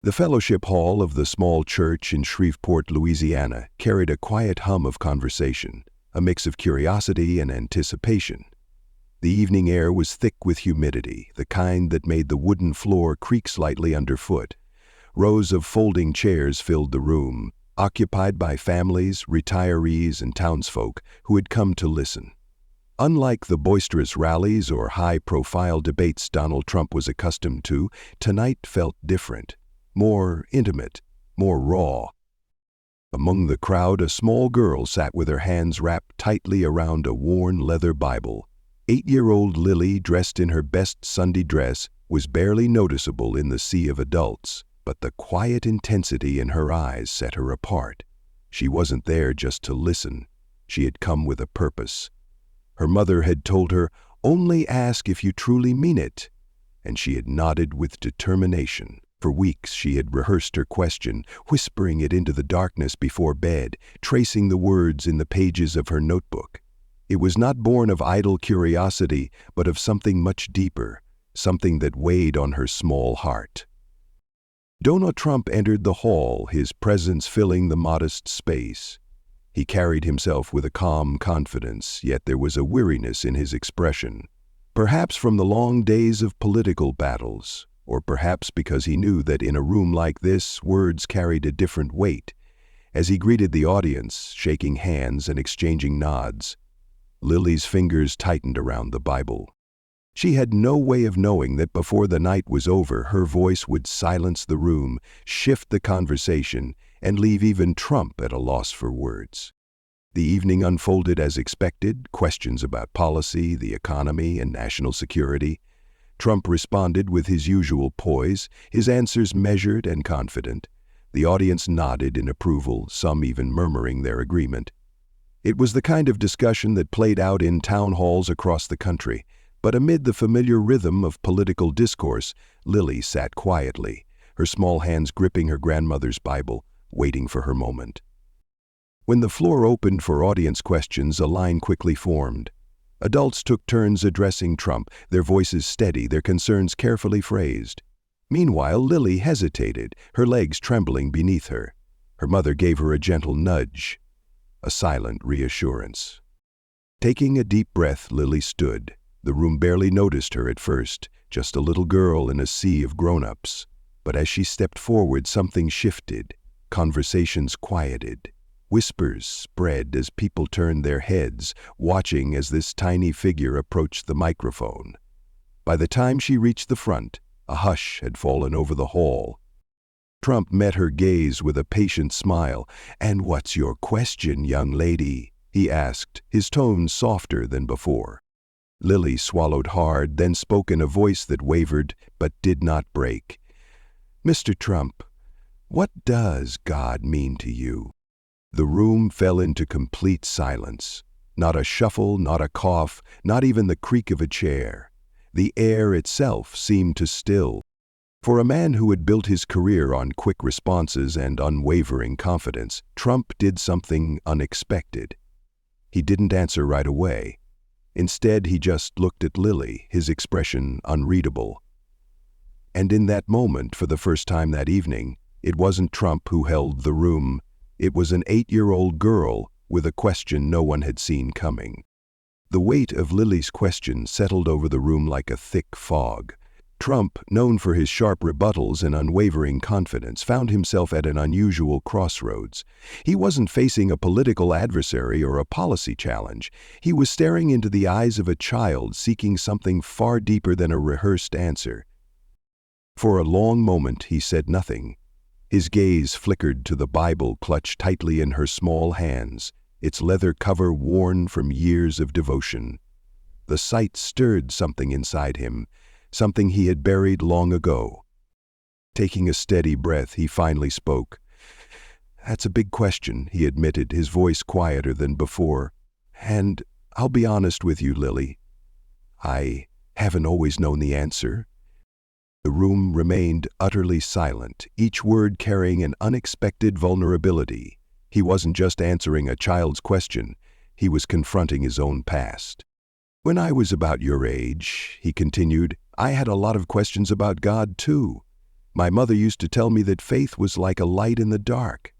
The fellowship hall of the small church in Shreveport, Louisiana, carried a quiet hum of conversation, a mix of curiosity and anticipation. The evening air was thick with humidity, the kind that made the wooden floor creak slightly underfoot. Rows of folding chairs filled the room, occupied by families, retirees, and townsfolk who had come to listen. Unlike the boisterous rallies or high-profile debates Donald Trump was accustomed to, tonight felt different. More intimate, more raw. Among the crowd, a small girl sat with her hands wrapped tightly around a worn leather Bible. 8-year-old Lily, dressed in her best Sunday dress, was barely noticeable in the sea of adults, but the quiet intensity in her eyes set her apart. She wasn't there just to listen. She had come with a purpose. Her mother had told her, "Only ask if you truly mean it," and she had nodded with determination. For weeks she had rehearsed her question, whispering it into the darkness before bed, tracing the words in the pages of her notebook. It was not born of idle curiosity, but of something much deeper, something that weighed on her small heart. Donald Trump entered the hall, his presence filling the modest space. He carried himself with a calm confidence, yet there was a weariness in his expression. Perhaps from the long days of political battles, or perhaps because he knew that in a room like this, words carried a different weight. As he greeted the audience, shaking hands and exchanging nods, Lily's fingers tightened around the Bible. She had no way of knowing that before the night was over, her voice would silence the room, shift the conversation, and leave even Trump at a loss for words. The evening unfolded as expected, questions about policy, the economy, and national security. Trump responded with his usual poise, his answers measured and confident. The audience nodded in approval, some even murmuring their agreement. It was the kind of discussion that played out in town halls across the country, but amid the familiar rhythm of political discourse, Lily sat quietly, her small hands gripping her grandmother's Bible, waiting for her moment. When the floor opened for audience questions, a line quickly formed. Adults took turns addressing Trump, their voices steady, their concerns carefully phrased. Meanwhile, Lily hesitated, her legs trembling beneath her. Her mother gave her a gentle nudge, a silent reassurance. Taking a deep breath, Lily stood. The room barely noticed her at first, just a little girl in a sea of grown-ups. But as she stepped forward, something shifted. Conversations quieted. Whispers spread as people turned their heads, watching as this tiny figure approached the microphone. By the time she reached the front, a hush had fallen over the hall. Trump met her gaze with a patient smile. "And what's your question, young lady?" he asked, his tone softer than before. Lily swallowed hard, then spoke in a voice that wavered but did not break. "Mr. Trump, what does God mean to you?" The room fell into complete silence. Not a shuffle, not a cough, not even the creak of a chair. The air itself seemed to still. For a man who had built his career on quick responses and unwavering confidence, Trump did something unexpected. He didn't answer right away. Instead, he just looked at Lily, his expression unreadable. And in that moment, for the first time that evening, it wasn't Trump who held the room. It was an 8-year-old girl with a question no one had seen coming. The weight of Lily's question settled over the room like a thick fog. Trump, known for his sharp rebuttals and unwavering confidence, found himself at an unusual crossroads. He wasn't facing a political adversary or a policy challenge. He was staring into the eyes of a child seeking something far deeper than a rehearsed answer. For a long moment he said nothing. His gaze flickered to the Bible clutched tightly in her small hands, its leather cover worn from years of devotion. The sight stirred something inside him, something he had buried long ago. Taking a steady breath, he finally spoke. "That's a big question," he admitted, his voice quieter than before. "And I'll be honest with you, Lily. I haven't always known the answer." The room remained utterly silent, each word carrying an unexpected vulnerability. He wasn't just answering a child's question, he was confronting his own past. "When I was about your age," he continued, "I had a lot of questions about God too. My mother used to tell me that faith was like a light in the dark.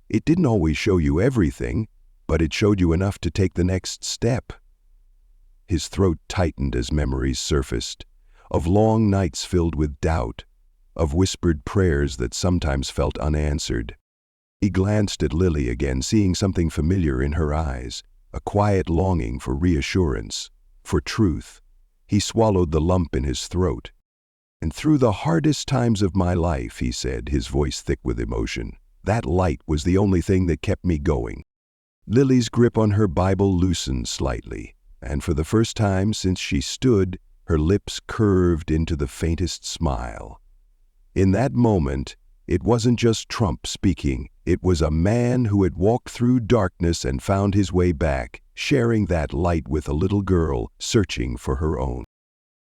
It didn't always show you everything, but it showed you enough to take the next step." His throat tightened as memories surfaced, of long nights filled with doubt, of whispered prayers that sometimes felt unanswered. He glanced at Lily again, seeing something familiar in her eyes, a quiet longing for reassurance, for truth. He swallowed the lump in his throat. "And through the hardest times of my life," he said, his voice thick with emotion, "that light was the only thing that kept me going." Lily's grip on her Bible loosened slightly, and for the first time since she stood, her lips curved into the faintest smile. In that moment, it wasn't just Trump speaking, it was a man who had walked through darkness and found his way back, sharing that light with a little girl searching for her own.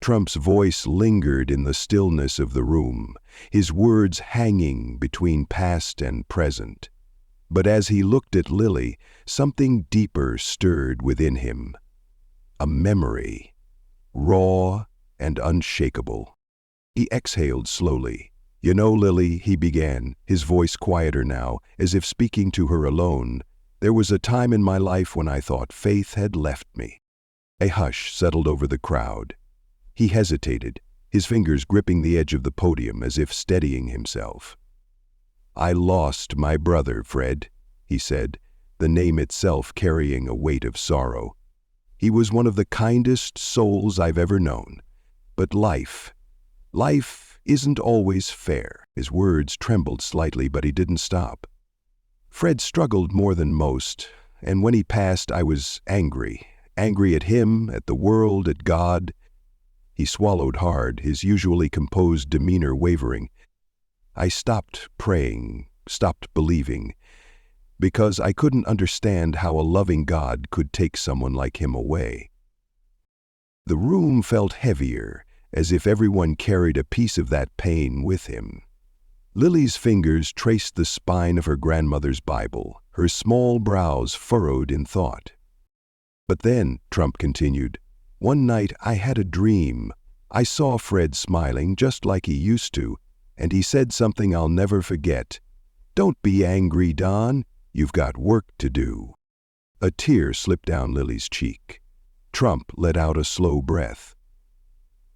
Trump's voice lingered in the stillness of the room, his words hanging between past and present. But as he looked at Lily, something deeper stirred within him. A memory, raw and unshakable. He exhaled slowly. "You know, Lily," he began, his voice quieter now, as if speaking to her alone, "there was a time in my life when I thought faith had left me." A hush settled over the crowd. He hesitated, his fingers gripping the edge of the podium as if steadying himself. "I lost my brother, Fred," he said, the name itself carrying a weight of sorrow. "He was one of the kindest souls I've ever known. But life isn't always fair." His words trembled slightly, but he didn't stop. "Fred struggled more than most, and when he passed, I was angry at him, at the world, at God." He swallowed hard, his usually composed demeanor wavering. "I stopped praying, stopped believing, because I couldn't understand how a loving God could take someone like him away." The room felt heavier, as if everyone carried a piece of that pain with him. Lily's fingers traced the spine of her grandmother's Bible, her small brows furrowed in thought. "But then," Trump continued, "one night I had a dream. I saw Fred smiling just like he used to, and he said something I'll never forget. 'Don't be angry, Don. You've got work to do.'" A tear slipped down Lily's cheek. Trump let out a slow breath.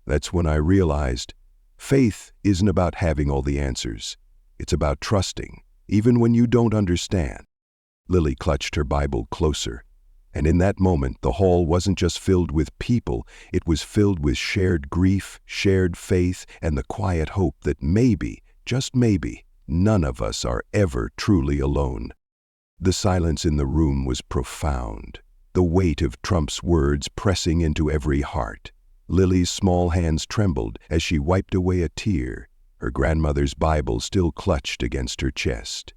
"That's when I realized faith isn't about having all the answers. It's about trusting, even when you don't understand." Lily clutched her Bible closer, and in that moment the hall wasn't just filled with people, it was filled with shared grief, shared faith, and the quiet hope that maybe, just maybe, none of us are ever truly alone. The silence in the room was profound, the weight of Trump's words pressing into every heart. Lily's small hands trembled as she wiped away a tear, her grandmother's Bible still clutched against her chest.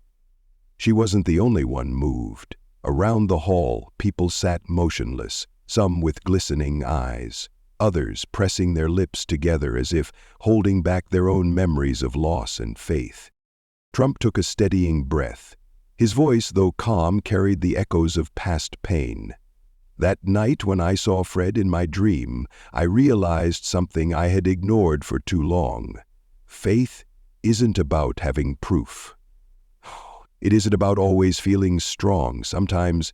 She wasn't the only one moved. Around the hall, people sat motionless, some with glistening eyes, others pressing their lips together as if holding back their own memories of loss and faith. Trump took a steadying breath. His voice, though calm, carried the echoes of past pain. "That night when I saw Fred in my dream, I realized something I had ignored for too long. Faith isn't about having proof. It isn't about always feeling strong. Sometimes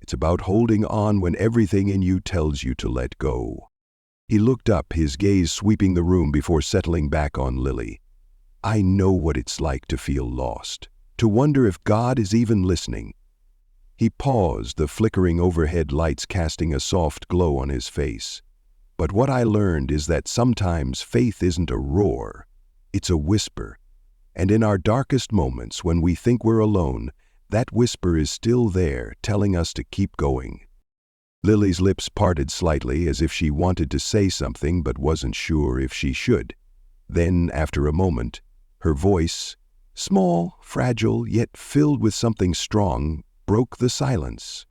it's about holding on when everything in you tells you to let go." He looked up, his gaze sweeping the room before settling back on Lily. "I know what it's like to feel lost, to wonder if God is even listening." He paused, the flickering overhead lights casting a soft glow on his face. "But what I learned is that sometimes faith isn't a roar, it's a whisper. And in our darkest moments, when we think we're alone, that whisper is still there, telling us to keep going." Lily's lips parted slightly as if she wanted to say something but wasn't sure if she should. Then, after a moment, her voice, small, fragile, yet filled with something strong, broke the silence.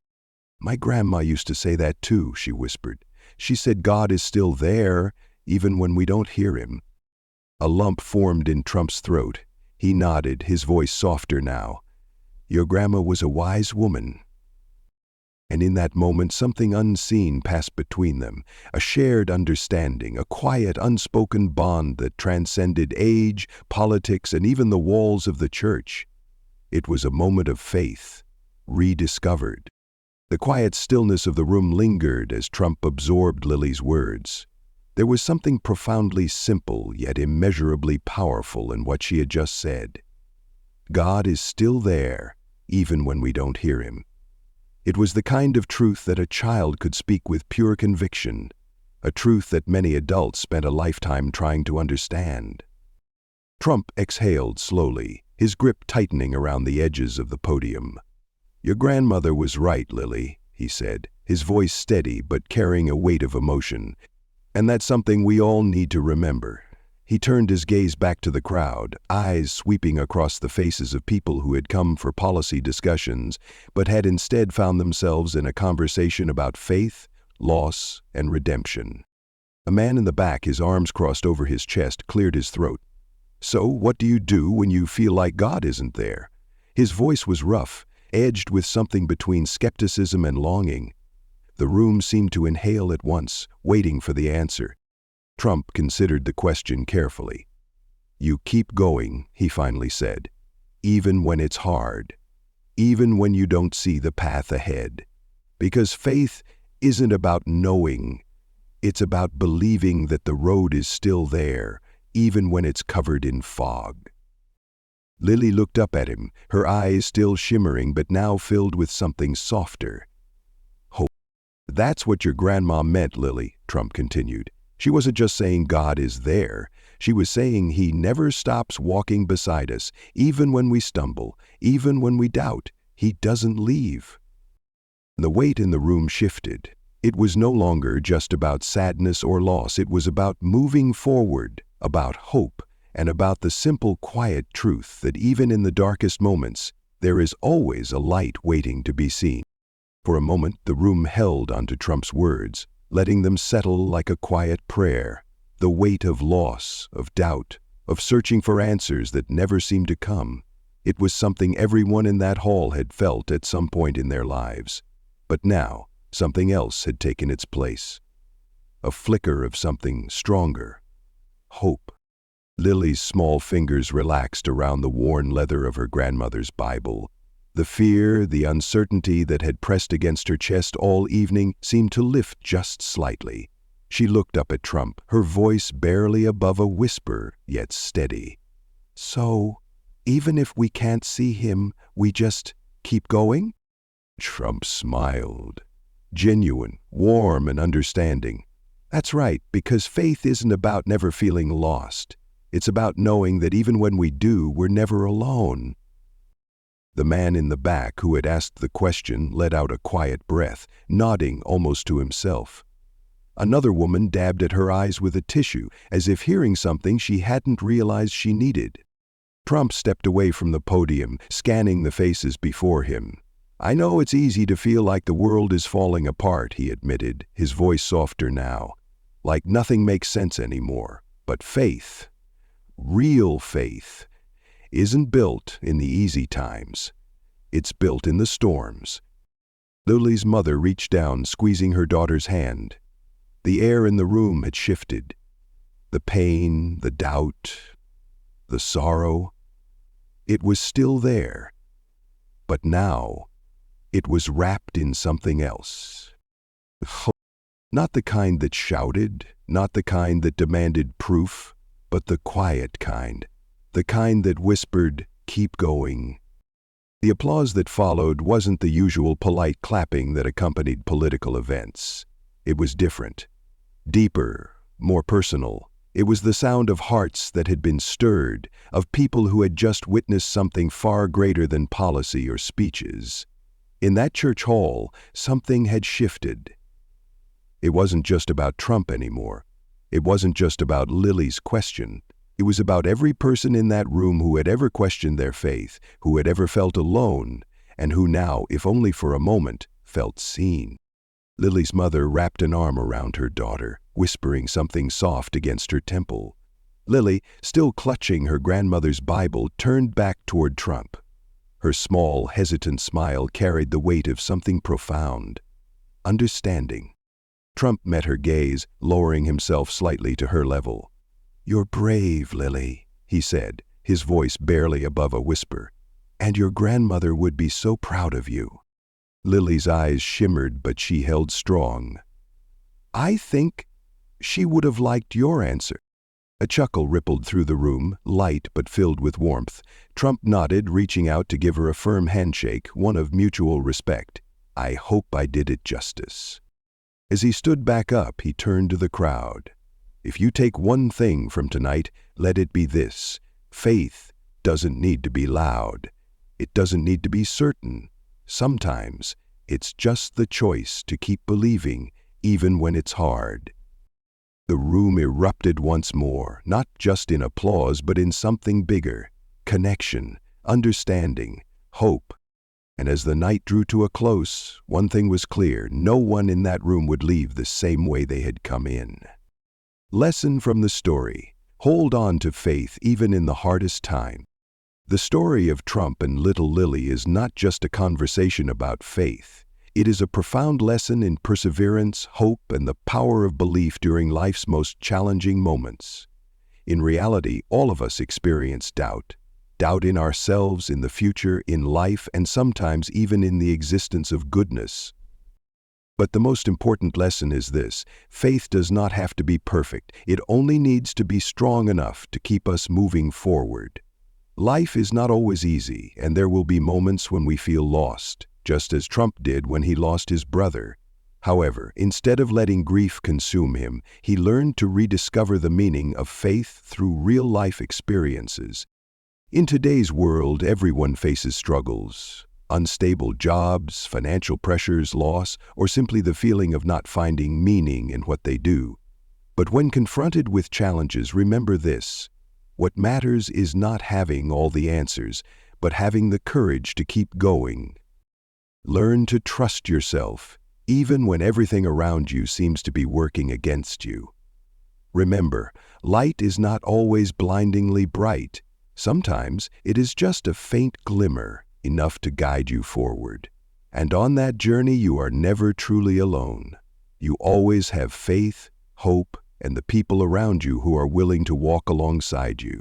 "My grandma used to say that too," she whispered. "She said God is still there, even when we don't hear him." A lump formed in Trump's throat. He nodded, his voice softer now. "Your grandma was a wise woman." And in that moment, something unseen passed between them, a shared understanding, a quiet, unspoken bond that transcended age, politics, and even the walls of the church. It was a moment of faith, rediscovered. The quiet stillness of the room lingered as Trump absorbed Lily's words. There was something profoundly simple yet immeasurably powerful in what she had just said. God is still there, even when we don't hear him. It was the kind of truth that a child could speak with pure conviction, a truth that many adults spent a lifetime trying to understand. Trump exhaled slowly, his grip tightening around the edges of the podium. "Your grandmother was right, Lily," he said, his voice steady but carrying a weight of emotion. "And that's something we all need to remember." He turned his gaze back to the crowd, eyes sweeping across the faces of people who had come for policy discussions, but had instead found themselves in a conversation about faith, loss, and redemption. A man in the back, his arms crossed over his chest, cleared his throat. "So, what do you do when you feel like God isn't there?" His voice was rough, edged with something between skepticism and longing. The room seemed to inhale at once, waiting for the answer. Trump considered the question carefully. "You keep going," he finally said, "even when it's hard, even when you don't see the path ahead. Because faith isn't about knowing, it's about believing that the road is still there, even when it's covered in fog." Lily looked up at him, her eyes still shimmering but now filled with something softer. "Hope. That's what your grandma meant, Lily," Trump continued. "She wasn't just saying God is there. She was saying he never stops walking beside us, even when we stumble, even when we doubt. He doesn't leave." The weight in the room shifted. It was no longer just about sadness or loss. It was about moving forward, about hope, and about the simple, quiet truth that even in the darkest moments, there is always a light waiting to be seen. For a moment, the room held onto Trump's words, letting them settle like a quiet prayer, the weight of loss, of doubt, of searching for answers that never seemed to come. It was something everyone in that hall had felt at some point in their lives. But now, something else had taken its place. A flicker of something stronger. Hope. Lily's small fingers relaxed around the worn leather of her grandmother's Bible. The fear, the uncertainty that had pressed against her chest all evening seemed to lift just slightly. She looked up at Trump, her voice barely above a whisper, yet steady. "So, even if we can't see him, we just keep going?" Trump smiled. Genuine, warm, and understanding. "That's right, because faith isn't about never feeling lost. It's about knowing that even when we do, we're never alone." The man in the back who had asked the question let out a quiet breath, nodding almost to himself. Another woman dabbed at her eyes with a tissue, as if hearing something she hadn't realized she needed. Trump stepped away from the podium, scanning the faces before him. "I know it's easy to feel like the world is falling apart," he admitted, his voice softer now. "Like nothing makes sense anymore. But faith, real faith, isn't built in the easy times. It's built in the storms." Lily's mother reached down, squeezing her daughter's hand. The air in the room had shifted. The pain, the doubt, the sorrow. It was still there. But now, it was wrapped in something else. Not the kind that shouted, not the kind that demanded proof, but the quiet kind. The kind that whispered, "Keep going." The applause that followed wasn't the usual polite clapping that accompanied political events. It was different. Deeper, more personal. It was the sound of hearts that had been stirred, of people who had just witnessed something far greater than policy or speeches. In that church hall, something had shifted. It wasn't just about Trump anymore. It wasn't just about Lily's question. It was about every person in that room who had ever questioned their faith, who had ever felt alone, and who now, if only for a moment, felt seen. Lily's mother wrapped an arm around her daughter, whispering something soft against her temple. Lily, still clutching her grandmother's Bible, turned back toward Trump. Her small, hesitant smile carried the weight of something profound. Understanding. Trump met her gaze, lowering himself slightly to her level. "You're brave, Lily," he said, his voice barely above a whisper. "And your grandmother would be so proud of you." Lily's eyes shimmered, but she held strong. "I think she would have liked your answer." A chuckle rippled through the room, light but filled with warmth. Trump nodded, reaching out to give her a firm handshake, one of mutual respect. "I hope I did it justice." As he stood back up, he turned to the crowd. "If you take one thing from tonight, let it be this. Faith doesn't need to be loud. It doesn't need to be certain. Sometimes it's just the choice to keep believing, even when it's hard." The room erupted once more, not just in applause, but in something bigger: connection, understanding, hope. And as the night drew to a close, one thing was clear: no one in that room would leave the same way they had come in. Lesson from the story: hold on to faith even in the hardest time. The story of Trump and little Lily is not just a conversation about faith. It is a profound lesson in perseverance, hope, and the power of belief during life's most challenging moments. In reality, all of us experience doubt. Doubt in ourselves, in the future, in life, and sometimes even in the existence of goodness. But the most important lesson is this: faith does not have to be perfect. It only needs to be strong enough to keep us moving forward. Life is not always easy, and there will be moments when we feel lost, just as Trump did when he lost his brother. However, instead of letting grief consume him, he learned to rediscover the meaning of faith through real-life experiences. In today's world, everyone faces struggles: unstable jobs, financial pressures, loss, or simply the feeling of not finding meaning in what they do. But when confronted with challenges, remember this: what matters is not having all the answers, but having the courage to keep going. Learn to trust yourself, even when everything around you seems to be working against you. Remember, light is not always blindingly bright. Sometimes it is just a faint glimmer, enough to guide you forward. And on that journey, you are never truly alone. You always have faith, hope, and the people around you who are willing to walk alongside you.